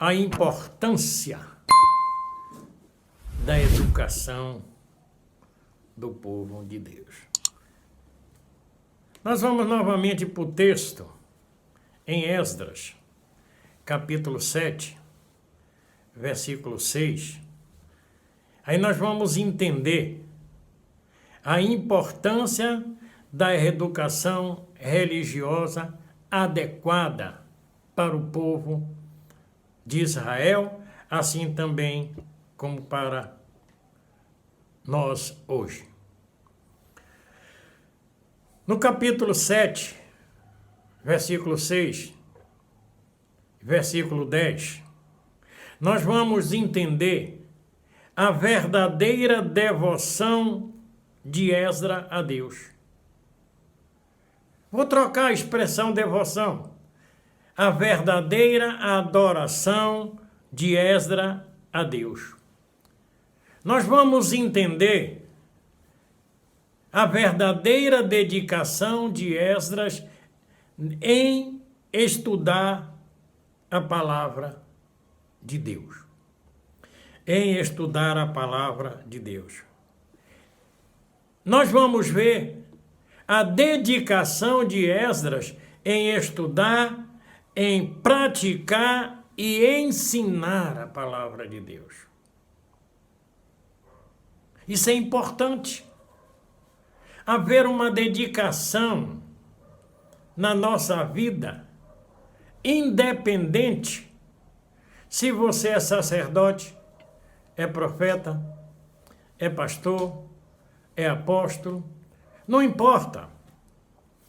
A importância da educação do povo de Deus. Nós vamos novamente para o texto em Esdras, capítulo 7, versículo 6. Aí nós vamos entender a importância da educação religiosa adequada para o povo de Israel, assim também como para nós hoje. No capítulo 7, versículo 6, versículo 10, nós vamos entender a verdadeira devoção de Esdras a Deus. Vou trocar a expressão devoção. A verdadeira adoração de Esdras a Deus. Nós vamos entender a verdadeira dedicação de Esdras em estudar a palavra de Deus. Em estudar a palavra de Deus. Nós vamos ver a dedicação de Esdras em estudar, em praticar e ensinar a palavra de Deus. Isso é importante. Haver uma dedicação na nossa vida, independente se você é sacerdote, é profeta, é pastor, é apóstolo, não importa.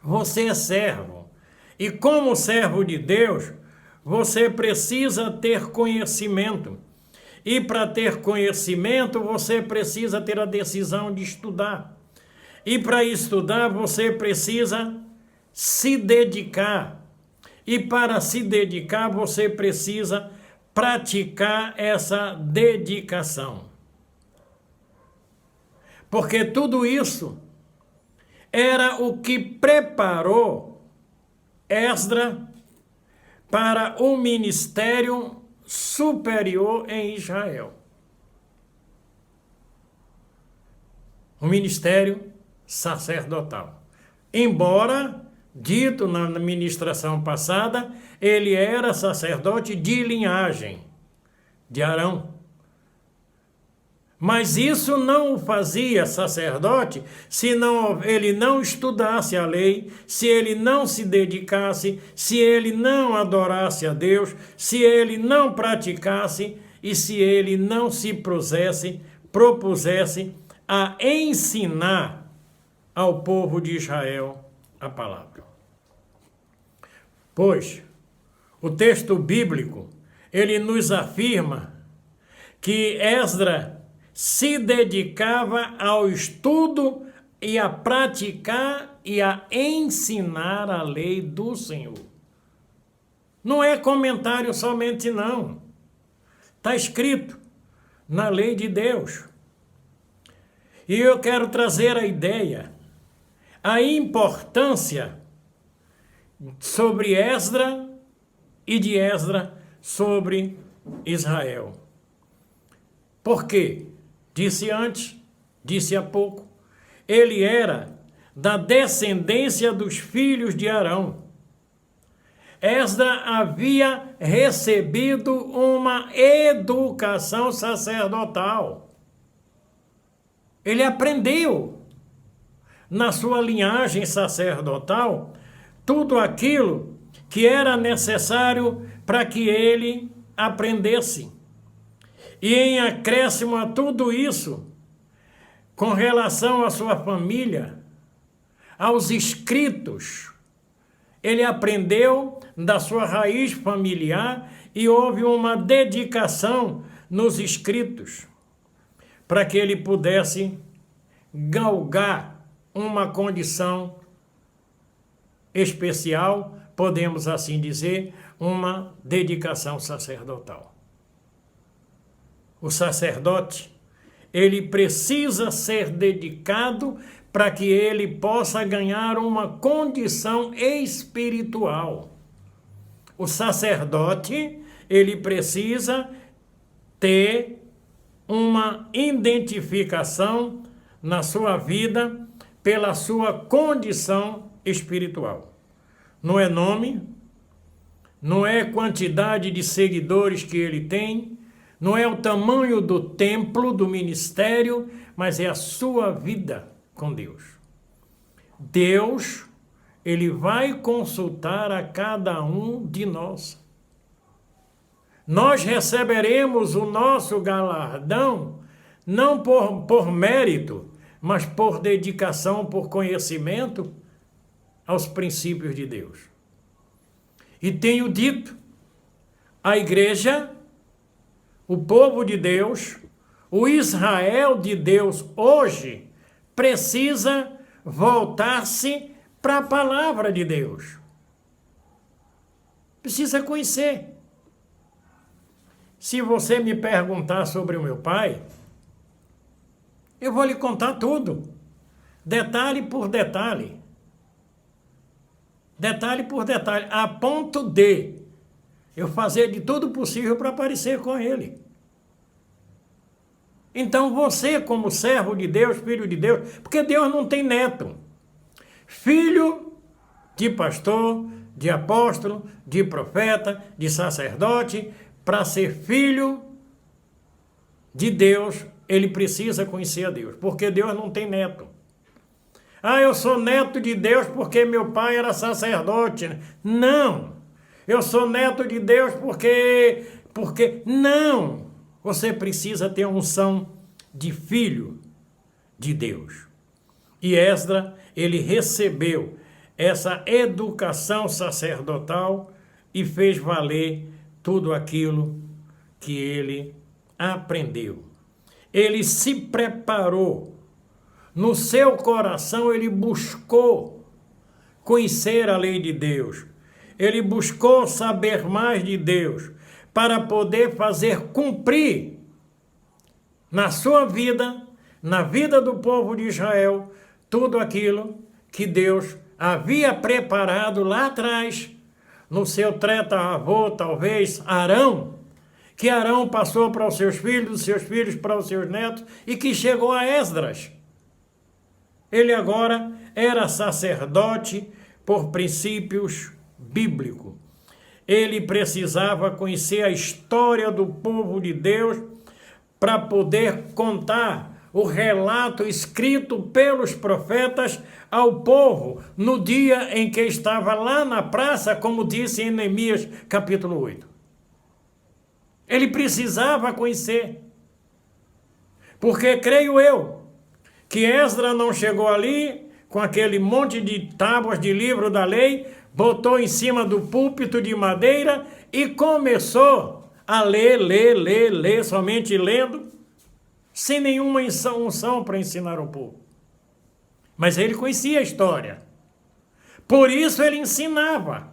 Você é servo. E como servo de Deus, você precisa ter conhecimento. E para ter conhecimento, você precisa ter a decisão de estudar. E para estudar, você precisa se dedicar. E para se dedicar, você precisa praticar essa dedicação. Porque tudo isso era o que preparou Esdras para o ministério superior em Israel. O ministério sacerdotal. Embora, dito na ministração passada, ele era sacerdote de linhagem de Arão. Mas isso não o fazia sacerdote se ele não estudasse a lei, se ele não se dedicasse, se ele não adorasse a Deus, se ele não praticasse e se ele não se propusesse a ensinar ao povo de Israel a palavra. Pois o texto bíblico, ele nos afirma que Esdras se dedicava ao estudo e a praticar e a ensinar a lei do Senhor. Não é comentário somente, não. Está escrito na lei de Deus. E eu quero trazer a ideia, a importância sobre Esdras e de Esdras sobre Israel. Por quê? Disse antes, disse há pouco, ele era da descendência dos filhos de Arão. Esdras havia recebido uma educação sacerdotal. Ele aprendeu na sua linhagem sacerdotal tudo aquilo que era necessário para que ele aprendesse. E em acréscimo a tudo isso, com relação à sua família, aos escritos, ele aprendeu da sua raiz familiar e houve uma dedicação nos escritos para que ele pudesse galgar uma condição especial, podemos assim dizer, uma dedicação sacerdotal. o sacerdote, ele precisa ser dedicado para que ele possa ganhar uma condição espiritual. O sacerdote, ele precisa ter uma identificação na sua vida pela sua condição espiritual. Não é nome, não é quantidade de seguidores que ele tem, não é o tamanho do templo, do ministério, mas é a sua vida com Deus. Deus, ele vai consultar a cada um de nós. Nós receberemos o nosso galardão não por mérito, mas por dedicação, por conhecimento aos princípios de Deus. E tenho dito, a igreja, o povo de Deus, o Israel de Deus hoje, precisa voltar-se para a palavra de Deus. Precisa conhecer. Se você me perguntar sobre o meu pai, eu vou lhe contar tudo, detalhe por detalhe. Detalhe por detalhe, a ponto de eu fazer de tudo possível para parecer com ele. Então você, como servo de Deus, filho de Deus, porque Deus não tem neto. Filho de pastor, de apóstolo, de profeta, de sacerdote, para ser filho de Deus, ele precisa conhecer a Deus, porque Deus não tem neto. Ah, eu sou neto de Deus porque meu pai era sacerdote. Não! Eu sou neto de Deus porque... Não! Você precisa ter a unção de filho de Deus. E Esdras, ele recebeu essa educação sacerdotal e fez valer tudo aquilo que ele aprendeu. Ele se preparou. No seu coração ele buscou conhecer a lei de Deus. Ele buscou saber mais de Deus para poder fazer cumprir na sua vida, na vida do povo de Israel, tudo aquilo que Deus havia preparado lá atrás, no seu tetaravô, talvez, Arão, que Arão passou para os seus filhos para os seus netos, e que chegou a Esdras. Ele agora era sacerdote por princípios bíblicos. Ele precisava conhecer a história do povo de Deus para poder contar o relato escrito pelos profetas ao povo no dia em que estava lá na praça, como disse em Neemias capítulo 8. Ele precisava conhecer. Porque creio eu que Esdras não chegou ali com aquele monte de tábuas de livro da lei, botou em cima do púlpito de madeira e começou a ler, somente lendo, sem nenhuma unção para ensinar o povo. Mas ele conhecia a história. Por isso ele ensinava.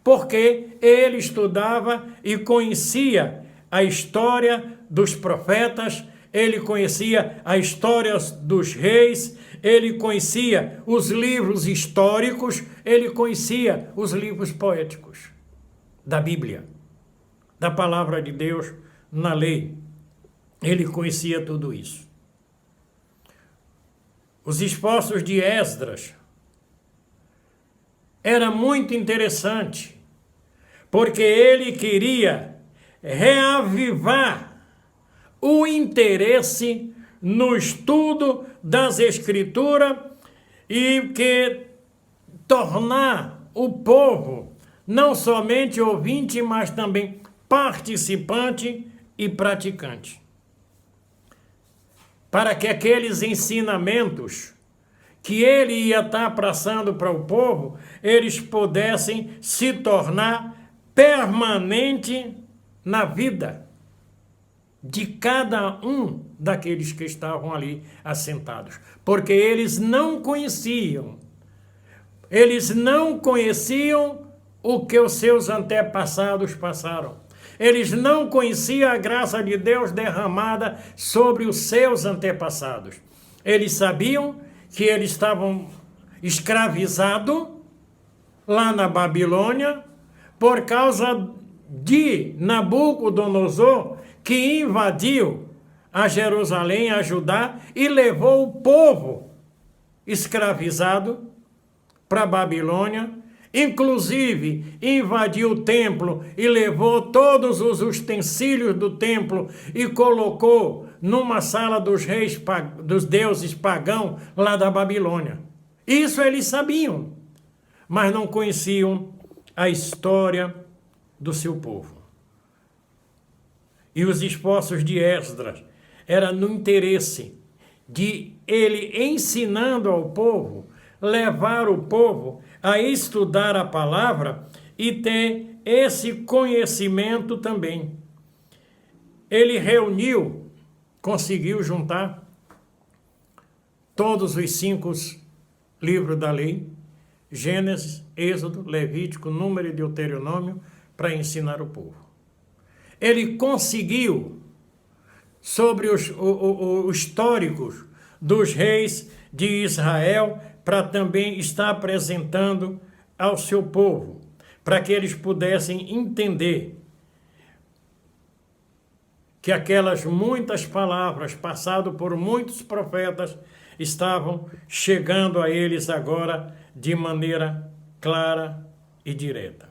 Porque ele estudava e conhecia a história dos profetas, ele conhecia a história dos reis, ele conhecia os livros históricos, ele conhecia os livros poéticos da Bíblia, da palavra de Deus na lei. Ele conhecia tudo isso. Os esforços de Esdras era muito interessante, porque ele queria reavivar o interesse no estudo das Escrituras e que tornar o povo não somente ouvinte, mas também participante e praticante. Para que aqueles ensinamentos que ele ia estar passando para o povo, eles pudessem se tornar permanente na vida de cada um daqueles que estavam ali assentados. Porque eles não conheciam o que os seus antepassados passaram. Eles não conheciam a graça de Deus derramada sobre os seus antepassados. Eles sabiam que eles estavam escravizados lá na Babilônia por causa de Nabucodonosor, que invadiu a Jerusalém, a Judá, e levou o povo escravizado para a Babilônia, inclusive invadiu o templo e levou todos os utensílios do templo e colocou numa sala dos reis, dos deuses pagãos lá da Babilônia. Isso eles sabiam, mas não conheciam a história do seu povo. E os esforços de Esdras eram no interesse de ele, ensinando ao povo, levar o povo a estudar a palavra e ter esse conhecimento também. Ele reuniu, conseguiu juntar todos os 5 livros da lei, Gênesis, Êxodo, Levítico, Número e Deuteronômio, para ensinar o povo. Ele conseguiu, sobre os históricos dos reis de Israel, para também estar apresentando ao seu povo, para que eles pudessem entender que aquelas muitas palavras passadas por muitos profetas estavam chegando a eles agora de maneira clara e direta.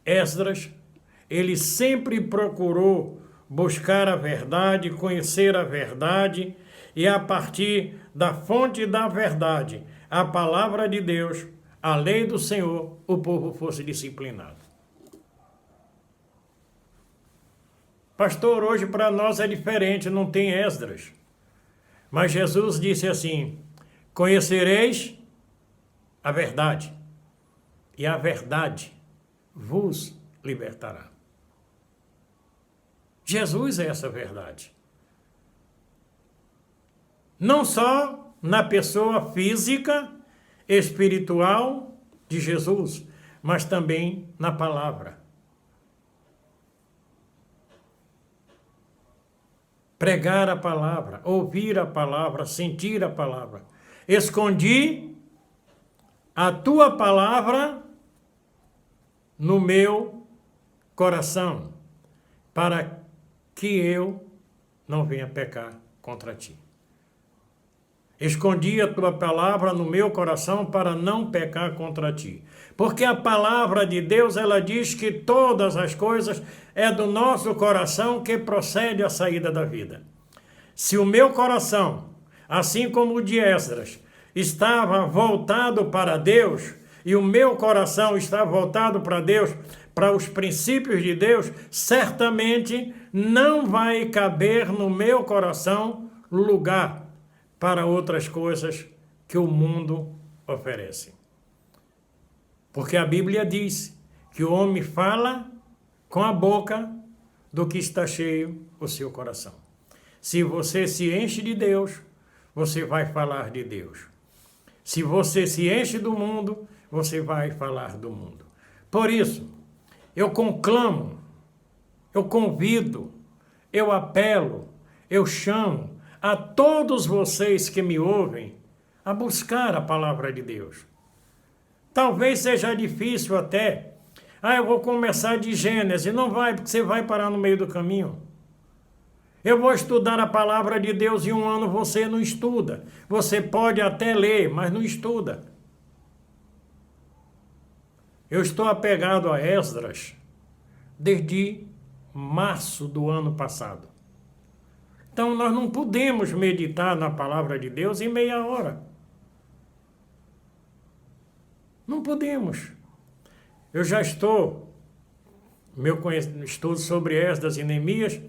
Esdras, ele sempre procurou buscar a verdade, conhecer a verdade, e a partir da fonte da verdade, a palavra de Deus, a lei do Senhor, o povo fosse disciplinado. Pastor, hoje para nós é diferente, não tem Esdras. Mas Jesus disse assim: conhecereis a verdade, e a verdade vos libertará. Jesus é essa verdade. Não só na pessoa física, espiritual de Jesus, mas também na palavra. Pregar a palavra, ouvir a palavra, sentir a palavra. Escondi a tua palavra no meu coração, para que eu não venha pecar contra ti. Escondi a tua palavra no meu coração para não pecar contra ti. Porque a palavra de Deus, ela diz que todas as coisas é do nosso coração que procede a saída da vida. Se o meu coração, assim como o de Esdras, estava voltado para Deus, e o meu coração está voltado para Deus, para os princípios de Deus, certamente não vai caber no meu coração lugar para outras coisas que o mundo oferece. Porque a Bíblia diz que o homem fala com a boca do que está cheio o seu coração. Se você se enche de Deus, você vai falar de Deus. Se você se enche do mundo, você vai falar do mundo. Por isso, eu conclamo, eu convido, eu apelo, eu chamo a todos vocês que me ouvem a buscar a palavra de Deus. Talvez seja difícil até. Eu vou começar de Gênesis. Não vai, porque você vai parar no meio do caminho. Eu vou estudar a palavra de Deus em um ano, você não estuda. Você pode até ler, mas não estuda. Eu estou apegado a Esdras desde março do ano passado. Então, nós não podemos meditar na palavra de Deus em meia hora. Não podemos. Eu já estou, meu estudo sobre Esdras e Neemias,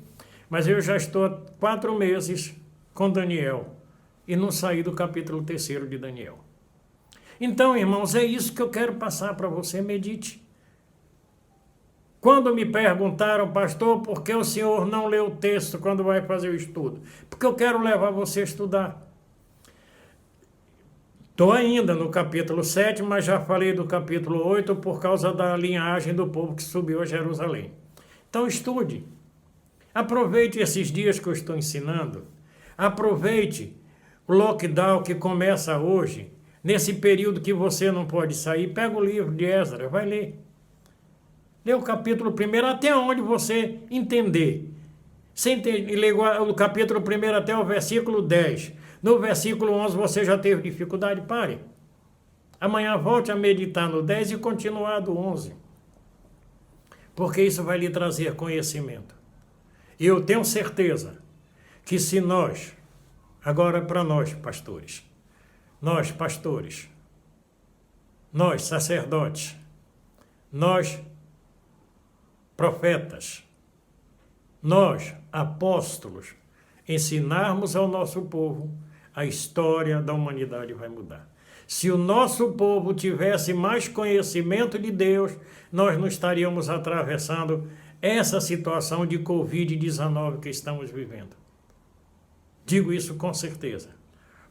mas eu já estou há 4 meses com Daniel e não saí do capítulo 3 de Daniel. Então, irmãos, é isso que eu quero passar para você, medite. Quando me perguntaram, pastor, por que o senhor não lê o texto quando vai fazer o estudo? Porque eu quero levar você a estudar. Estou ainda no capítulo 7, mas já falei do capítulo 8 por causa da linhagem do povo que subiu a Jerusalém. Então estude. Aproveite esses dias que eu estou ensinando. Aproveite o lockdown que começa hoje, nesse período que você não pode sair. Pega o livro de Esdras, vai ler. Lê o capítulo 1 até onde você entender. E lê o capítulo 1 até o versículo 10. No versículo 11 você já teve dificuldade? Pare. Amanhã volte a meditar no 10 e continuar do 11. Porque isso vai lhe trazer conhecimento. E eu tenho certeza que se nós, agora para nós pastores, nós pastores, nós sacerdotes, nós profetas, nós apóstolos, ensinarmos ao nosso povo, a história da humanidade vai mudar. Se o nosso povo tivesse mais conhecimento de Deus, nós não estaríamos atravessando essa situação de Covid-19 que estamos vivendo. Digo isso com certeza,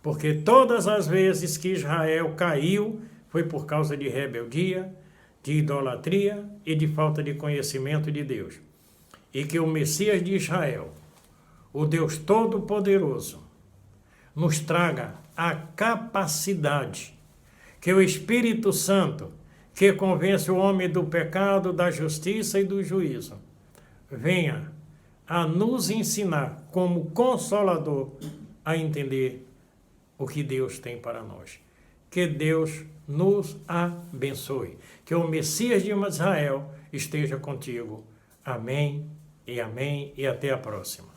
porque todas as vezes que Israel caiu, foi por causa de rebeldia, de idolatria e de falta de conhecimento de Deus. E que o Messias de Israel, o Deus Todo-Poderoso, nos traga a capacidade que o Espírito Santo, que convence o homem do pecado, da justiça e do juízo, venha a nos ensinar como consolador a entender o que Deus tem para nós. Que Deus nos abençoe. Que o Messias de Israel esteja contigo. Amém e até a próxima.